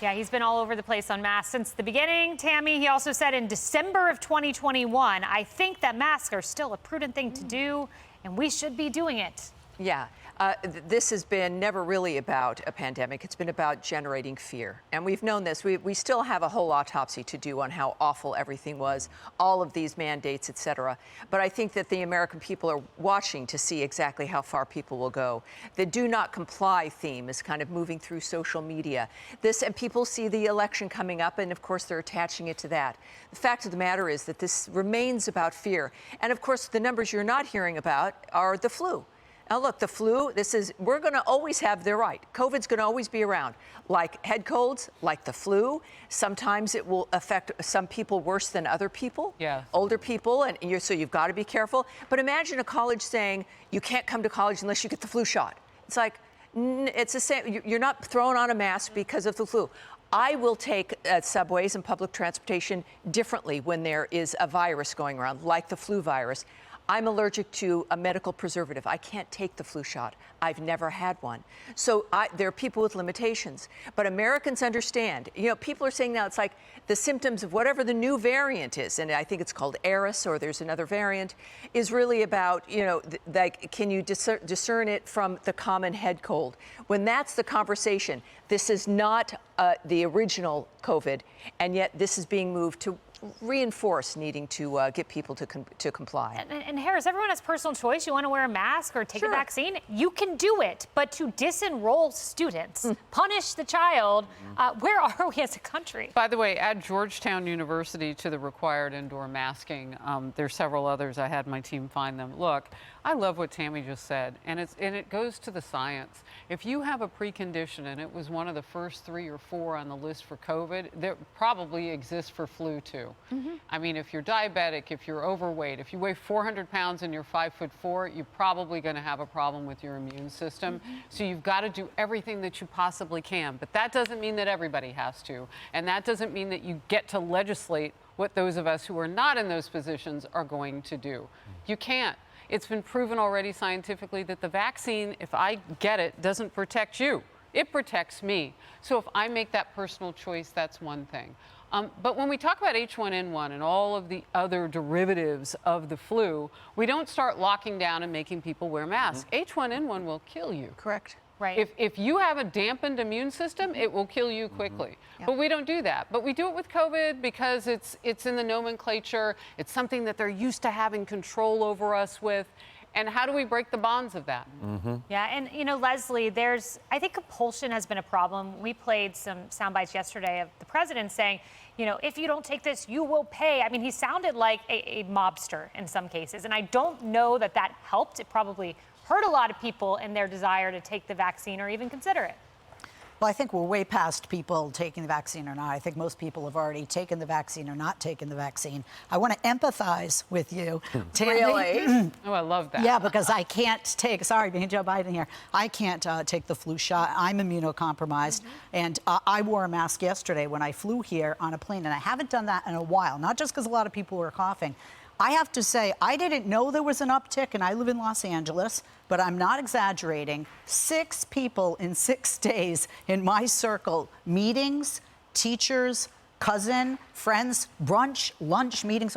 Yeah, he's been all over the place on masks since the beginning. Tammy, he also said in December of 2021, I think that masks are still a prudent thing to do, and we should be doing it. Yeah, this has been never really about a pandemic. It's been about generating fear. And we've known this. We still have a whole autopsy to do on how awful everything was, all of these mandates, et cetera. But I think that the American people are watching to see exactly how far people will go. The do not comply theme is kind of moving through social media. And people see the election coming up, and of course they're attaching it to that. The fact of the matter is that this remains about fear. And of course, the numbers you're not hearing about are the flu. Now, look, the flu, we're going to always have, they're right. COVID's going to always be around. Like head colds, like the flu. Sometimes it will affect some people worse than other people. Yeah. Older people, so you've got to be careful. But imagine a college saying, you can't come to college unless you get the flu shot. It's like, it's the same. You're not throwing on a mask because of the flu. I will take subways and public transportation differently when there is a virus going around, like the flu virus. I'm allergic to a medical preservative. I can't take the flu shot. I've never had one. So there are people with limitations. But Americans understand. You know, people are saying now it's like the symptoms of whatever the new variant is, and I think it's called Eris, or there's another variant, is really about, you know, like, can you discern it from the common head cold? When that's the conversation, this is not the original COVID, and yet this is being moved to reinforce needing to get people to comply. And Harris, everyone has personal choice. You want to wear a mask or take a vaccine, you can do it. But to disenroll students, punish the child, where are we as a country? By the way, add Georgetown University to the required indoor masking. There's several others. I had my team find them. Look, I love what Tammy just said, and it goes to the science. If you have a precondition, and it was one of the first 3 or 4 on the list for COVID, there probably exists for flu too. I mean, if you're diabetic, if you're overweight, if you weigh 400 pounds and you're 5'4", you're probably going to have a problem with your immune system. So you've got to do everything that you possibly can. But that doesn't mean that everybody has to. And that doesn't mean that you get to legislate what those of us who are not in those positions are going to do. You can't. It's been proven already scientifically that the vaccine, if I get it, doesn't protect you. It protects me. So if I make that personal choice, that's one thing. But when we talk about H1N1 and all of the other derivatives of the flu, we don't start locking down and making people wear masks. H1N1 will kill you. Correct. Right. If you have a dampened immune system, it will kill you quickly. Yep. But we don't do that. But we do it with COVID because it's in the nomenclature. It's something that they're used to having control over us with. And how do we break the bonds of that? Yeah, and you know, Leslie, I think compulsion has been a problem. We played some sound bites yesterday of the president saying, you know, if you don't take this, you will pay. I mean, he sounded like a mobster in some cases. And I don't know that helped. It probably hurt a lot of people in their desire to take the vaccine or even consider it. Well, I think we're way past people taking the vaccine or not. I think most people have already taken the vaccine or not taken the vaccine. I want to empathize with you, Tammy. Really? Oh, I love that. Yeah, because I can't sorry, being Joe Biden here, I can't take the flu shot. I'm immunocompromised. And I wore a mask yesterday when I flew here on a plane, and I haven't done that in a while, not just because a lot of people were coughing. I have to say, I didn't know there was an uptick, and I live in Los Angeles, but I'm not exaggerating. 6 people in 6 days in my circle, meetings, teachers, cousin, friends, brunch, lunch, meetings,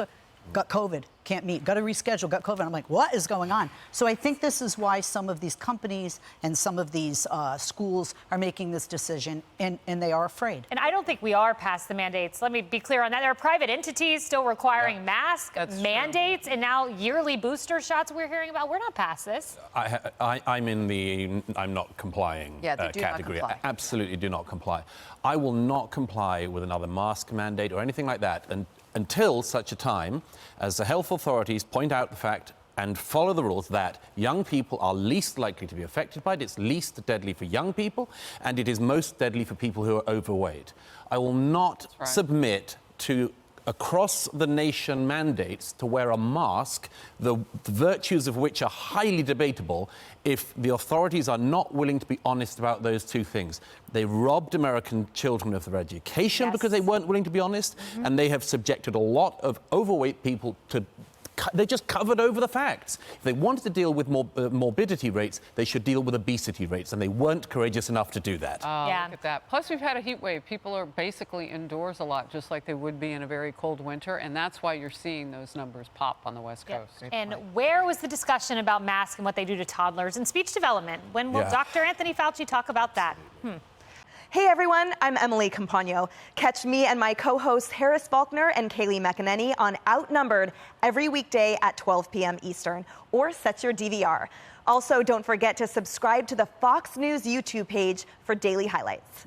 got COVID, can't meet, got to reschedule, got COVID. I'm like, what is going on? So I think this is why some of these companies and some of these schools are making this decision, and they are afraid. And I don't think we are past the mandates. Let me be clear on that. There are private entities still requiring mask mandates and now yearly booster shots we're hearing about. We're not past this. I'm in the I'm not complying category. I absolutely do not comply. I will not comply with another mask mandate or anything like that until such a time as the health authorities point out the fact and follow the rules that young people are least likely to be affected by it. It's least deadly for young people, and it is most deadly for people who are overweight. I will not submit to across-the-nation mandates to wear a mask, the virtues of which are highly debatable, if the authorities are not willing to be honest about those two things. They robbed American children of their education because they weren't willing to be honest, and they have subjected a lot of overweight people to they just covered over the facts. If they wanted to deal with morbidity rates, they should deal with obesity rates, and they weren't courageous enough to do that. Yeah. Look at that. Plus, we've had a heat wave. People are basically indoors a lot, just like they would be in a very cold winter, and that's why you're seeing those numbers pop on the West Coast. And where was the discussion about masks and what they do to toddlers and speech development? When will Dr. Anthony Fauci talk about that? Hey everyone, I'm Emily Campagno. Catch me and my co-hosts Harris Faulkner and Kaylee McEnany on Outnumbered every weekday at 12 p.m. Eastern, or set your DVR. Also, don't forget to subscribe to the Fox News YouTube page for daily highlights.